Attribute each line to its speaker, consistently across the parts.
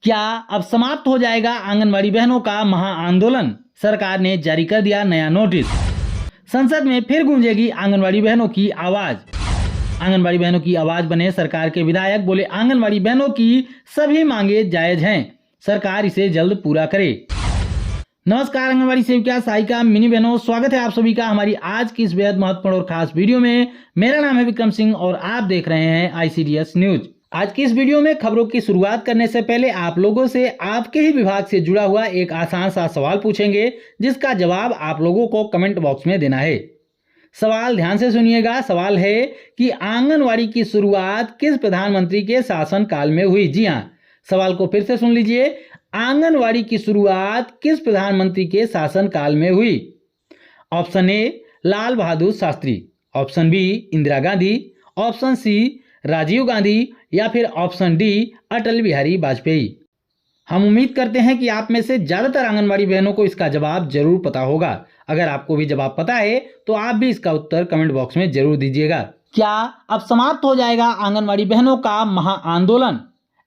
Speaker 1: क्या अब समाप्त हो जाएगा आंगनबाड़ी बहनों का महाआंदोलन? सरकार ने जारी कर दिया नया नोटिस। संसद में फिर गूंजेगी आंगनबाड़ी बहनों की आवाज। आंगनबाड़ी बहनों की आवाज बने सरकार के विधायक, बोले आंगनबाड़ी बहनों की सभी मांगे जायज हैं, सरकार इसे जल्द पूरा करे। नमस्कार आंगनबाड़ी सेविका, सहायिका, मिनी बहनों, स्वागत है आप सभी का हमारी आज की इस बेहद महत्वपूर्ण और खास वीडियो में। मेरा नाम है विक्रम सिंह और आप देख रहे हैं ICDS न्यूज। आज की इस वीडियो में खबरों की शुरुआत करने से पहले आप लोगों से आपके ही विभाग से जुड़ा हुआ एक आसान सा सवाल पूछेंगे, जिसका जवाब आप लोगों को कमेंट बॉक्स में देना है। सवाल ध्यान से सुनिएगा। सवाल है कि आंगनवाड़ी की शुरुआत किस प्रधानमंत्री के शासन काल में हुई? जी हाँ, सवाल को फिर से सुन लीजिए। आंगनवाड़ी की शुरुआत किस प्रधानमंत्री के शासन काल में हुई? Option A Lal Bahadur Shastri, option B Indira Gandhi, option C Rajiv Gandhi या फिर ऑप्शन डी अटल बिहारी वाजपेयी। हम उम्मीद करते हैं कि आप में से ज्यादातर आंगनवाड़ी बहनों को इसका जवाब जरूर पता होगा। अगर आपको भी जवाब पता है तो आप भी इसका उत्तर कमेंट बॉक्स में जरूर दीजिएगा। क्या अब समाप्त हो जाएगा आंगनवाड़ी बहनों का महाआंदोलन?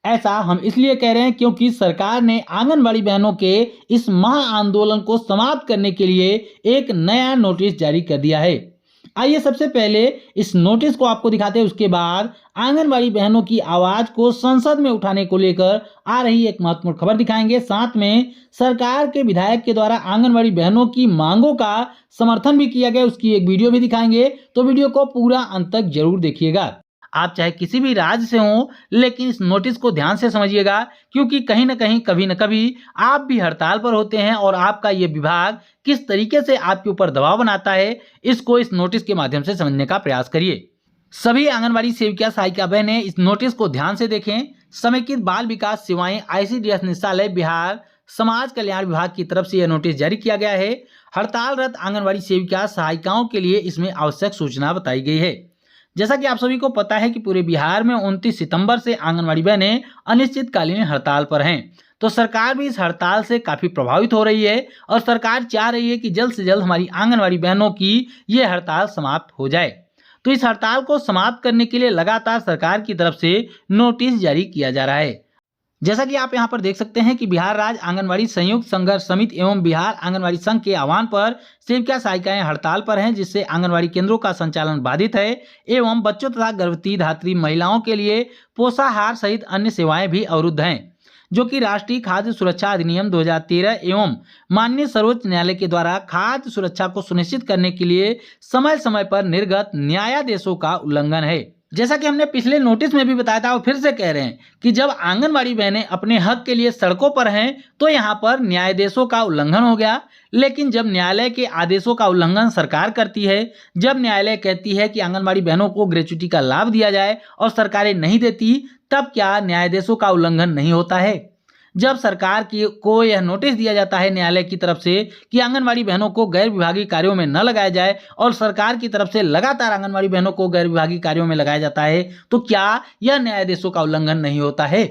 Speaker 1: ऐसा हम इसलिए कह रहे हैं क्योंकि सरकार ने आंगनवाड़ी बहनों के इस महाआंदोलन को समाप्त करने के लिए एक नया नोटिस जारी कर दिया है। आइए सबसे पहले इस नोटिस को आपको दिखाते हैं, उसके बाद आंगनवाड़ी बहनों की आवाज को संसद में उठाने को लेकर आ रही एक महत्वपूर्ण खबर दिखाएंगे। साथ में सरकार के विधायक के द्वारा आंगनवाड़ी बहनों की मांगों का समर्थन भी किया गया, उसकी एक वीडियो भी दिखाएंगे। तो वीडियो को पूरा अंत तक जरूर देखिएगा। आप चाहे किसी भी राज्य से हो, लेकिन इस नोटिस को ध्यान से समझिएगा, क्योंकि कहीं ना कहीं कभी न कभी आप भी हड़ताल पर होते हैं और आपका ये विभाग किस तरीके से आपके ऊपर दबाव बनाता है, इसको इस नोटिस के माध्यम से समझने का प्रयास करिए। सभी आंगनबाड़ी सेविका, सहायिका बहनें इस नोटिस को ध्यान से देखें। समेकित बाल विकास सेवाएं ICDS निदेशालय बिहार समाज कल्याण विभाग की तरफ से यह नोटिस जारी किया गया है। हड़तालरत आंगनबाड़ी सेविका सहायिकाओं के लिए इसमें आवश्यक सूचना बताई गई है। जैसा कि आप सभी को पता है कि पूरे बिहार में 29 सितंबर से आंगनबाड़ी बहनें अनिश्चितकालीन हड़ताल पर हैं। तो सरकार भी इस हड़ताल से काफी प्रभावित हो रही है और सरकार चाह रही है कि जल्द से जल्द हमारी आंगनबाड़ी बहनों की ये हड़ताल समाप्त हो जाए। तो इस हड़ताल को समाप्त करने के लिए लगातार सरकार की तरफ से नोटिस जारी किया जा रहा है। जैसा कि आप यहां पर देख सकते हैं कि बिहार राज्य आंगनबाड़ी संयुक्त संघर्ष समिति एवं बिहार आंगनबाड़ी संघ के आह्वान पर सेविका सहायिकाएं हड़ताल पर हैं, जिससे आंगनबाड़ी केंद्रों का संचालन बाधित है एवं बच्चों तथा गर्भवती धात्री महिलाओं के लिए पोषाहार सहित अन्य सेवाएं भी अवरुद्ध हैं, जो कि राष्ट्रीय खाद्य सुरक्षा अधिनियम 2013 एवं माननीय सर्वोच्च न्यायालय के द्वारा खाद्य सुरक्षा को सुनिश्चित करने के लिए समय समय पर निर्गत न्यायादेशों का उल्लंघन है। जैसा कि हमने पिछले नोटिस में भी बताया था और फिर से कह रहे हैं कि जब आंगनबाड़ी बहनें अपने हक के लिए सड़कों पर हैं तो यहाँ पर न्यायादेशों का उल्लंघन हो गया। लेकिन जब न्यायालय के आदेशों का उल्लंघन सरकार करती है, जब न्यायालय कहती है कि आंगनबाड़ी बहनों को ग्रेच्युटी का लाभ दिया जाए और सरकारें नहीं देती, तब क्या न्यायादेशों का उल्लंघन नहीं होता है? जब सरकार को यह नोटिस दिया जाता है न्यायालय की तरफ से कि आंगनबाड़ी बहनों को गैर विभागीय कार्यों में न लगाया जाए और सरकार की तरफ से लगातार आंगनबाड़ी बहनों को गैर विभागीय कार्यों में लगाया जाता है, तो क्या यह न्यायादेशों का उल्लंघन नहीं होता है?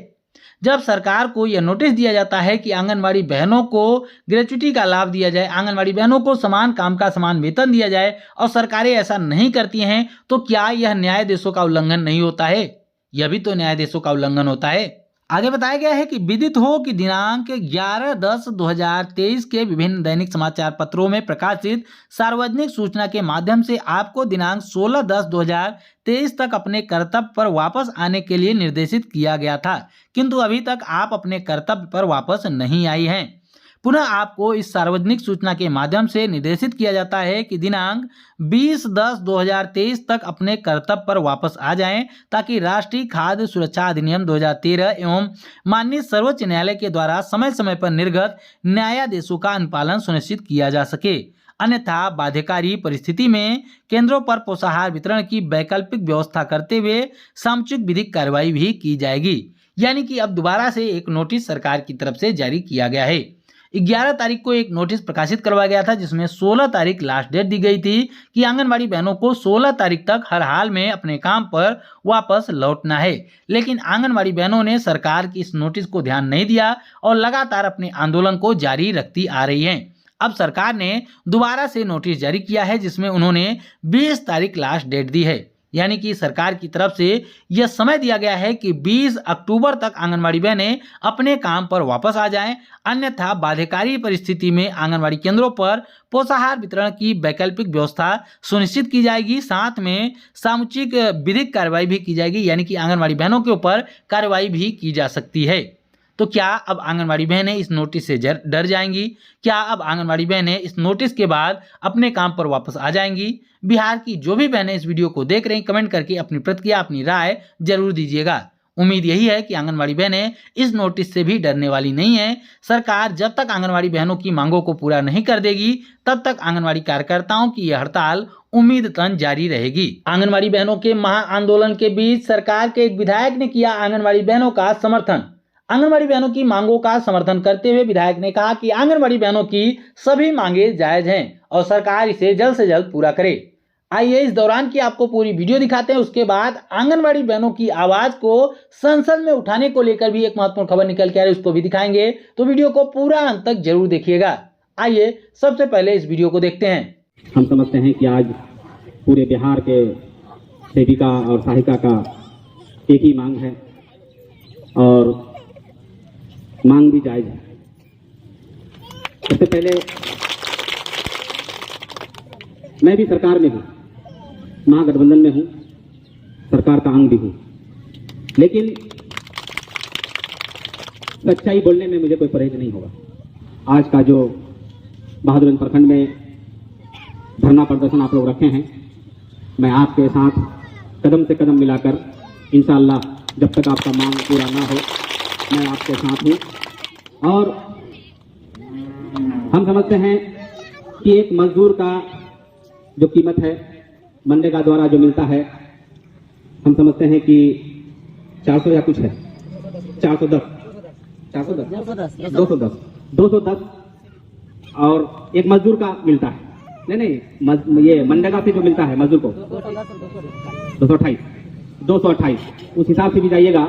Speaker 1: जब सरकार को यह नोटिस दिया जाता है कि आंगनबाड़ी बहनों को ग्रेच्युटी का लाभ दिया जाए, आंगनबाड़ी बहनों को समान काम का समान वेतन दिया जाए और सरकारें ऐसा नहीं करती हैं, तो क्या यह न्यायादेशों का उल्लंघन नहीं होता है? यह भी तो न्यायादेशों का उल्लंघन होता है। आगे बताया गया है कि विदित हो कि दिनांक 11/10/2023 के विभिन्न दैनिक समाचार पत्रों में प्रकाशित सार्वजनिक सूचना के माध्यम से आपको दिनांक 16/10/2023 तक अपने कर्तव्य पर वापस आने के लिए निर्देशित किया गया था, किंतु अभी तक आप अपने कर्तव्य पर वापस नहीं आई हैं। पुनः आपको इस सार्वजनिक सूचना के माध्यम से निर्देशित किया जाता है कि दिनांक 20/10/2023 तक अपने कर्तव्य पर वापस आ जाएं, ताकि राष्ट्रीय खाद्य सुरक्षा अधिनियम 2013 एवं माननीय सर्वोच्च न्यायालय के द्वारा समय समय पर निर्गत न्यायादेशों का अनुपालन सुनिश्चित किया जा सके। अन्यथा बाध्यकारी परिस्थिति में केंद्रों पर पोषाहार वितरण की वैकल्पिक व्यवस्था करते हुए सामुचिक विधिक कार्रवाई भी की जाएगी। यानी कि अब दोबारा से एक नोटिस सरकार की तरफ से जारी किया गया है। 11 तारीख को एक नोटिस प्रकाशित करवाया गया था, जिसमें 16 तारीख लास्ट डेट दी गई थी कि आंगनबाड़ी बहनों को 16 तारीख तक हर हाल में अपने काम पर वापस लौटना है। लेकिन आंगनबाड़ी बहनों ने सरकार की इस नोटिस को ध्यान नहीं दिया और लगातार अपने आंदोलन को जारी रखती आ रही हैं। अब सरकार ने दोबारा से नोटिस जारी किया है, जिसमें उन्होंने 20 तारीख लास्ट डेट दी है। यानी कि सरकार की तरफ से यह समय दिया गया है कि 20 अक्टूबर तक आंगनबाड़ी बहनें अपने काम पर वापस आ जाएं, अन्यथा बाध्यकारी परिस्थिति में आंगनबाड़ी केंद्रों पर पोषाहार वितरण की वैकल्पिक व्यवस्था सुनिश्चित की जाएगी। साथ में सामुचिक विधिक कार्रवाई भी की जाएगी, यानी कि आंगनबाड़ी बहनों के ऊपर कार्रवाई भी की जा सकती है। तो क्या अब आंगनबाड़ी बहनें इस नोटिस से डर जाएंगी? क्या अब आंगनबाड़ी बहनें इस नोटिस के बाद अपने काम पर वापस आ जाएंगी? बिहार की जो भी बहनें इस वीडियो को देख रही हैं, कमेंट करके अपनी प्रतिक्रिया, अपनी राय जरूर दीजिएगा। उम्मीद यही है कि आंगनबाड़ी बहनें इस नोटिस से भी डरने वाली नहीं है। सरकार जब तक आंगनबाड़ी बहनों की मांगों को पूरा नहीं कर देगी, तब तक आंगनबाड़ी कार्यकर्ताओं की यह हड़ताल उम्मीद तन जारी रहेगी। आंगनबाड़ी बहनों के महाआंदोलन के बीच सरकार के एक विधायक ने किया आंगनबाड़ी बहनों का समर्थन। आंगनबाड़ी बहनों की मांगों का समर्थन करते हुए विधायक ने कहा कि आंगनबाड़ी बहनों की सभी मांगे जायज हैं और सरकार इसे जल्द से जल्द पूरा करे। आइए इस दौरान की आपको पूरी वीडियो दिखाते हैं। उसके बाद आंगनबाड़ी बहनों की आवाज को संसद में उठाने को लेकर भी एक महत्वपूर्ण खबर निकल के आ रही है, उसको भी दिखाएंगे। तो वीडियो को पूरा अंत तक जरूर देखिएगा। आइए सबसे पहले इस वीडियो को देखते हैं।
Speaker 2: हम समझते हैं कि आज पूरे बिहार के सेविका और सहायिका का एक ही मांग है और मांग भी जायज है। सबसे पहले मैं भी सरकार में हूं, महागठबंधन में हूं, सरकार का अंग भी हूं, लेकिन सच्चाई बोलने में मुझे कोई परहेज नहीं होगा। आज का जो बहादुरगंज प्रखंड में धरना प्रदर्शन आप लोग रखे हैं, मैं आपके साथ कदम से कदम मिलाकर इंशाअल्लाह जब तक आपका मांग पूरा ना हो मैं आपके साथ हूं। और हम समझते हैं कि एक मजदूर का जो कीमत है मनरेगा द्वारा जो मिलता है, हम समझते हैं कि 400 या कुछ है, 210 और एक मजदूर का मिलता है। नहीं, ये मनरेगा से जो मिलता है मजदूर को 228 उस हिसाब से भी जाइएगा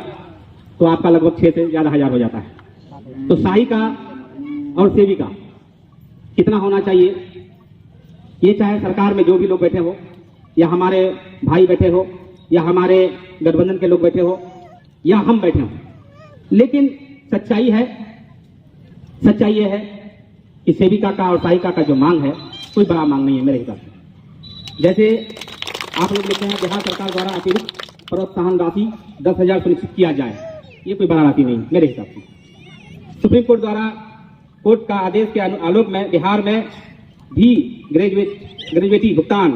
Speaker 2: तो आपका लगभग 6 से ज्यादा हजार हो जाता है। तो सहायिका और सेविका कितना होना चाहिए, ये चाहे सरकार में जो भी लोग बैठे हो या हमारे भाई बैठे हो या हमारे गठबंधन के लोग बैठे हो या हम बैठे हो, लेकिन सच्चाई ये है कि सेविका का और सहायिका का जो मांग है कोई बड़ा मांग नहीं है मेरे हिसाब से। जैसे आप लोग लिखते हैं बिहार सरकार द्वारा अतिरिक्त प्रोत्साहन राशि 10,000 सुनिश्चित किया जाए, ये कोई बड़ा राशि नहीं मेरे हिसाब से। सुप्रीम कोर्ट द्वारा कोर्ट का आदेश के आलोक में बिहार में भी ग्रेजुएटी भुगतान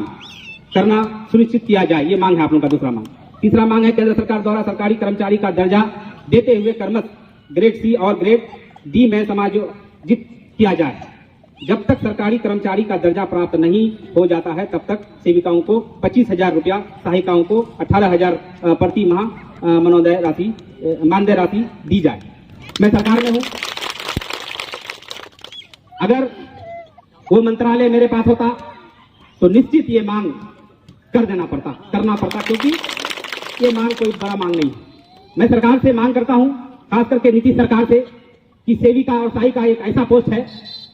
Speaker 2: करना सुनिश्चित किया जाए, ये मांग है आप लोगों का दूसरा मांग। तीसरा मांग है केंद्र सरकार द्वारा सरकारी कर्मचारी का दर्जा देते हुए क्रमशः ग्रेड सी और ग्रेड डी में समायोजित किया जाए। जब तक सरकारी कर्मचारी का दर्जा प्राप्त नहीं हो जाता है तब तक सेविकाओं को 25,000 रुपया, सहायिकाओं को 18,000 प्रति माह मानदेय राशि दी जाए। मैं सरकार में हूं, अगर वो मंत्रालय मेरे पास होता तो निश्चित ये मांग करना पड़ता, क्योंकि ये मांग कोई बड़ा मांग नहीं है। मैं सरकार से मांग करता हूं, खास करके नीतीश सरकार से, कि सेविका और सहायिका एक ऐसा पोस्ट है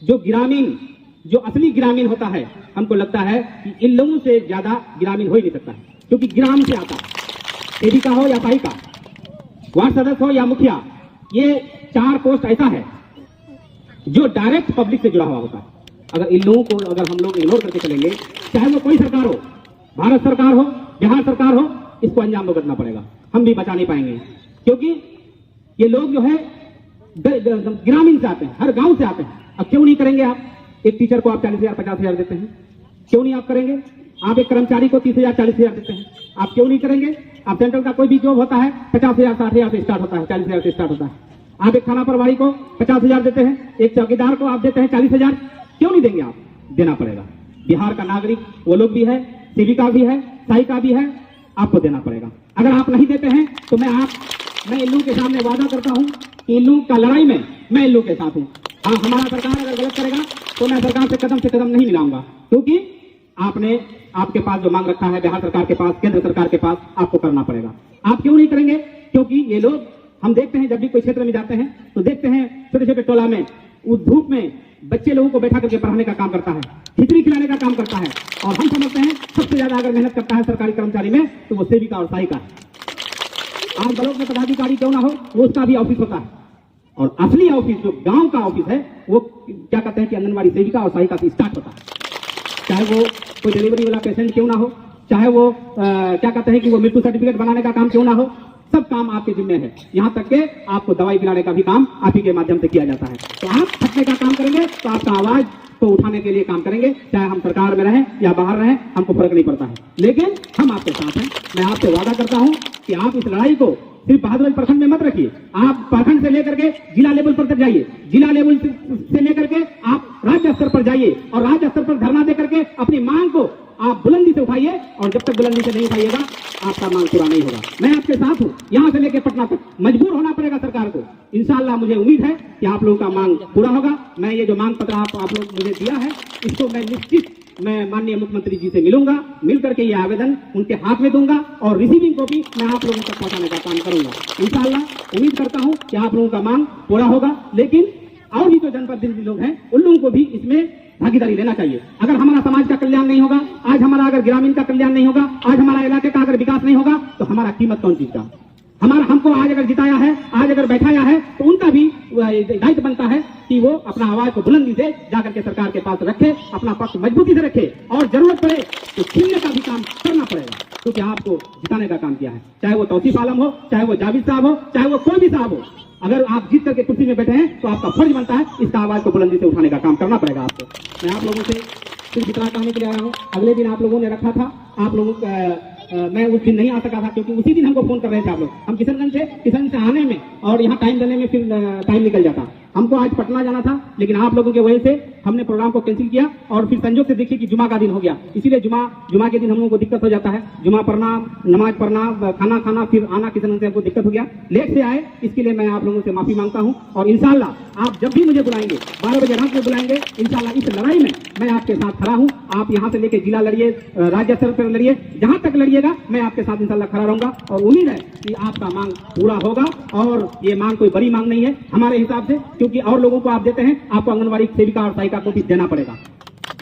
Speaker 2: जो असली ग्रामीण होता है। हमको लगता है कि इन लोगों से ज्यादा ग्रामीण हो ही नहीं सकता है, क्योंकि ग्राम से आता है। सेविका हो या सहायिका, वार्ड सदस्य हो या मुखिया, ये 4 पोस्ट ऐसा है जो डायरेक्ट पब्लिक से जुड़ा हुआ होता है। अगर इन लोगों को हम लोग इग्नोर करके चलेंगे, चाहे वो कोई सरकार हो, भारत सरकार हो, बिहार सरकार हो, इसको अंजाम भुगतना पड़ेगा। हम भी बचा नहीं पाएंगे, क्योंकि ये लोग जो है ग्रामीण से आते हैं, हर गांव से आते हैं। अब क्यों नहीं करेंगे आप? एक टीचर को आप 40,000 50,000 देते हैं, क्यों नहीं आप करेंगे? आप एक कर्मचारी को 30,000 40,000 देते हैं, आप क्यों नहीं करेंगे? आप सेंट्रल का कोई भी जॉब होता है 50,000 60,000 से स्टार्ट होता है, 40,000 से स्टार्ट होता है। आप एक थाना प्रभारी को 50,000 देते हैं, एक चौकीदार को आप देते हैं 40,000, क्यों नहीं देंगे? आप देना पड़ेगा। बिहार का नागरिक वो लोग भी है, सेविका भी है, सहायिका भी है, आपको देना पड़ेगा। अगर आप नहीं देते हैं तो मैं इन लोगों के सामने वादा करता हूं कि इन लोगों का लड़ाई में मैं इन लोगों के साथ हूं। हाँ, हमारा सरकार अगर गलत करेगा तो मैं सरकार से कदम नहीं मिलाऊंगा, क्योंकि आपके पास जो मांग रखा है बिहार सरकार के पास, केंद्र सरकार के पास, आपको करना पड़ेगा। आप क्यों नहीं करेंगे? क्योंकि ये लोग, हम देखते हैं जब भी कोई क्षेत्र में जाते हैं तो देखते हैं छोटे छोटे टोला में उस धूप में बच्चे लोगों को बैठा करके पढ़ाने का काम करता है, खिचड़ी खिलाने का काम करता है। और हम समझते हैं सबसे ज्यादा अगर मेहनत करता है सरकारी कर्मचारी में तो वो सेविका और सहायिका है। आज ब्लॉक में पदाधिकारी क्यों ना हो, वो उसका भी ऑफिस होता है। और असली ऑफिस जो गांव का ऑफिस है वो क्या कहते हैं कि आंगनबाड़ी सेविका और सहायिका से स्टार्ट होता है। चाहे वो कोई डिलीवरी वाला पेशेंट क्यों ना हो, चाहे वो क्या कहते हैं कि वो मृत्यु सर्टिफिकेट बनाने का काम क्यों ना हो, सब काम आपके जिम्मे है। यहाँ तक के आपको दवाई पिलाने का भी काम आप ही के माध्यम से किया जाता है। तो आप थकने का काम करेंगे तो आपका आवाज को उठाने के लिए काम करेंगे, चाहे हम सरकार में रहें या बाहर रहें, हमको फर्क नहीं पड़ता है। लेकिन हम आपके साथ हैं। मैं आपसे वादा करता हूं कि आप इस लड़ाई को सिर्फ बहादुरगंज प्रखंड में मत रखिए, आप प्रखंड से लेकर के जिला लेवल पर तक जाइए, जिला लेवल से लेकर के आप राज्य स्तर पर जाइए और राज्य स्तर पर धरना देकर के अपनी मांग को आप बुलंदी से उठाइए। और जब तक बुलंदी से नहीं उठाइएगा आपका मांग पूरा नहीं होगा। मैं आपके साथ हूं, यहां से लेकर पटना तक मजबूर होना पड़ेगा सरकार को। इंशाअल्लाह मुझे उम्मीद है कि आप लोगों का मांग पूरा होगा। मैं ये जो मांग पत्र आप लोग मुझे दिया है इसको मैं निश्चित मैं माननीय मुख्यमंत्री जी से मिलूंगा, मिल करके ये आवेदन उनके हाथ में दूंगा और रिसीविंग कॉपी मैं आप लोगों तक पहुंचाने का काम करूंगा। इंशाअल्लाह उम्मीद करता हूं कि आप लोगों का मांग पूरा होगा। लेकिन और भी जो जनप्रतिनिधि लोग हैं उन लोगों को भी इसमें भागीदारी लेना चाहिए। अगर हमारा समाज का कल्याण नहीं होगा, आज हमारा अगर ग्रामीण का कल्याण नहीं होगा, आज हमारा इलाके का अगर विकास नहीं होगा तो हमारा कीमत कौन चीज का। हमारा हमको आज अगर जिताया है, आज अगर बैठाया है तो उनका भी दायित्व बनता है कि वो अपना आवाज को बुलंदी से जाकर के सरकार के पास रखे, अपना पक्ष मजबूती से रखे और जरूरत पड़े तो छीनने का भी काम करना पड़ेगा, क्योंकि आपको जिताने का काम किया है। चाहे वो तौसीफ आलम हो, चाहे वो जावेद साहब हो, चाहे वो कोई भी साहब हो, अगर आप जीत करके कुर्सी में बैठे हैं तो आपका फर्ज बनता है इसका आवाज को बुलंदी से उठाने का काम करना पड़ेगा आपको। मैं आप लोगों से सिर्फ इतना कहने के लिए आया हूँ। अगले दिन आप लोगों ने रखा था, आप लोगों मैं उस दिन नहीं आ सका था क्योंकि उसी दिन हमको फोन कर रहे थे आप लोग। हम किशनगंज से आने में और यहाँ टाइम देने में फिर टाइम निकल जाता। हमको आज पटना जाना था लेकिन आप लोगों की वजह से हमने प्रोग्राम को कैंसिल किया और फिर संयोग से देखिए कि जुमा का दिन हो गया, इसीलिए जुमा के दिन हम लोगों को दिक्कत हो जाता है। जुमा पढ़ना, नमाज पढ़ना, खाना खाना, फिर आना किशनगंज से हमको दिक्कत हो गया, लेट से आए, इसके लिए मैं आप लोगों से माफी मांगता हूँ। और इंशाल्लाह आप जब भी मुझे बुलाएंगे 12 बजे रात में बुलाएंगे, इंशाल्लाह इस लड़ाई में मैं आपके साथ खड़ा हूँ। आप यहाँ से लेके जिला लड़िए, राज्य स्तर पर लड़िए, जहां तक लड़िएगा मैं आपके साथ इंशाल्लाह खड़ा रहूंगा। और उम्मीद है कि आपका मांग पूरा होगा। और ये मांग कोई बड़ी मांग नहीं है हमारे हिसाब से, क्योंकि और लोगों को आप देते हैं, आपको आंगनबाड़ी सेविका और सहायिका को भी देना पड़ेगा।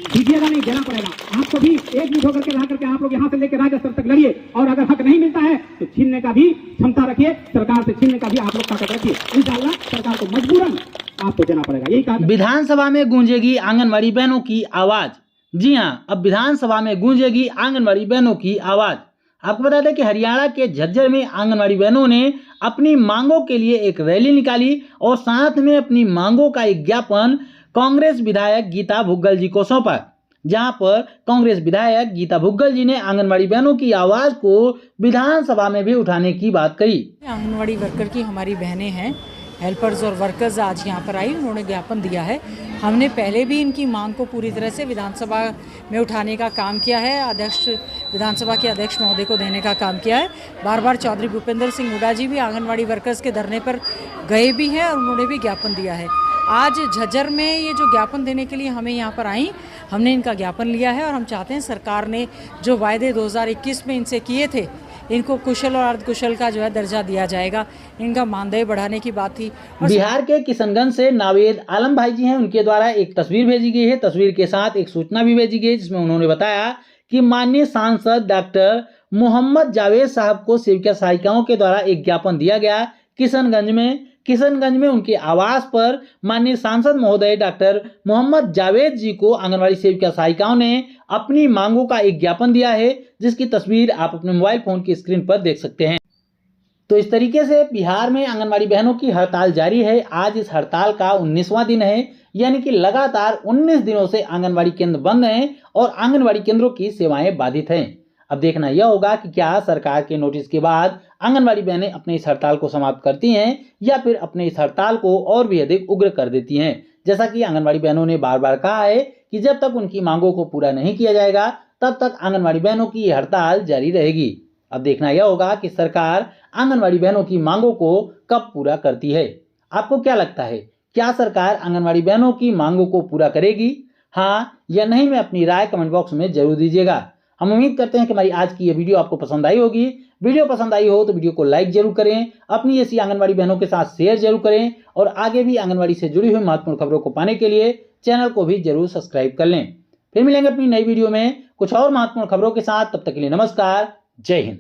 Speaker 2: दीजिएगा नहीं, देना पड़ेगा आपको भी। एक मिनट होकर के रह करके आप लोग यहाँ से लेकर राज्य स्तर तक लड़िए और अगर हक नहीं मिलता है तो छीनने का भी क्षमता रखिए, सरकार से छीनने का भी आप लोग ताकत रखिए। इंशाअल्लाह सरकार को मजबूरन आपको देना पड़ेगा। यही कहा।
Speaker 1: विधानसभा में गूंजेगी आंगनबाड़ी बहनों की आवाज। जी हाँ, अब विधानसभा में गूंजेगी आंगनबाड़ी बहनों की आवाज। आपको बता दें कि हरियाणा के झज्जर में आंगनबाड़ी बहनों ने अपनी मांगों के लिए एक रैली निकाली और साथ में अपनी मांगों का एक ज्ञापन कांग्रेस विधायक गीता भुग्गल जी को सौंपा, जहां पर कांग्रेस विधायक गीता भुग्गल जी ने आंगनबाड़ी बहनों की आवाज को विधानसभा में भी उठाने की बात कही।
Speaker 3: आंगनबाड़ी वर्कर की हमारी बहनें हैं, हेल्पर्स और वर्कर्स आज यहाँ पर आई, उन्होंने ज्ञापन दिया है। हमने पहले भी इनकी मांग को पूरी तरह से विधानसभा में उठाने का काम किया है, विधानसभा के अध्यक्ष महोदय को देने का काम किया है। बार बार चौधरी भूपेंद्र सिंह हुड्डा जी भी आंगनबाड़ी वर्कर्स के धरने पर गए भी हैं और उन्होंने भी ज्ञापन दिया है। आज झज्जर में ये जो ज्ञापन देने के लिए हमें यहाँ पर आई, हमने इनका ज्ञापन लिया है और हम चाहते हैं सरकार ने जो वायदे 2021 में इनसे किए थे, इनको कुशल और अर्धकुशल का जो है दर्जा दिया जाएगा। इनका मानदेय बढ़ाने की बात थी।
Speaker 1: बिहार के किशनगंज से नावेद आलम भाई जी हैं, उनके द्वारा एक तस्वीर भेजी गई है। तस्वीर के साथ एक सूचना भी भेजी गई है जिसमें उन्होंने बताया कि माननीय सांसद डॉक्टर मोहम्मद जावेद साहब को सेविका सहायिकाओं के द्वारा एक ज्ञापन दिया गया किशनगंज में उनके आवास पर माननीय सांसद महोदय डॉक्टर मोहम्मद जावेद जी को आंगनबाड़ी सेविका सहायिकाओं ने अपनी मांगों का एक ज्ञापन दिया है, जिसकी तस्वीर आप अपने मोबाइल फोन की स्क्रीन पर देख सकते हैं। तो इस तरीके से बिहार में आंगनबाड़ी बहनों की हड़ताल जारी है। आज इस हड़ताल का 19वां दिन है, यानी कि लगातार 19 दिनों से आंगनबाड़ी केंद्र बंद हैं और आंगनबाड़ी केंद्रों की सेवाएं बाधित हैं। अब देखना यह होगा कि क्या सरकार के नोटिस के बाद आंगनबाड़ी बहनें अपने इस हड़ताल को समाप्त करती हैं या फिर अपने इस हड़ताल को और भी अधिक उग्र कर देती हैं। जैसा कि आंगनबाड़ी बहनों ने बार बार कहा है कि जब तक उनकी मांगों को पूरा नहीं किया जाएगा तब तक आंगनबाड़ी बहनों की ये हड़ताल जारी रहेगी। अब देखना यह होगा कि सरकार आंगनबाड़ी बहनों की मांगों को कब पूरा करती है। आपको क्या लगता है, क्या सरकार आंगनबाड़ी बहनों की मांगों को पूरा करेगी? हाँ या नहीं में अपनी राय कमेंट बॉक्स में जरूर दीजिएगा। हम उम्मीद करते हैं कि हमारी आज की ये वीडियो आपको पसंद आई होगी। वीडियो पसंद आई हो तो वीडियो को लाइक जरूर करें, अपनी ऐसी आंगनबाड़ी बहनों के साथ शेयर जरूर करें और आगे भी आंगनबाड़ी से जुड़ी हुई महत्वपूर्ण खबरों को पाने के लिए चैनल को भी जरूर सब्सक्राइब कर लें। फिर मिलेंगे अपनी नई वीडियो में कुछ और महत्वपूर्ण खबरों के साथ। तब तक के लिए नमस्कार, जय हिंद।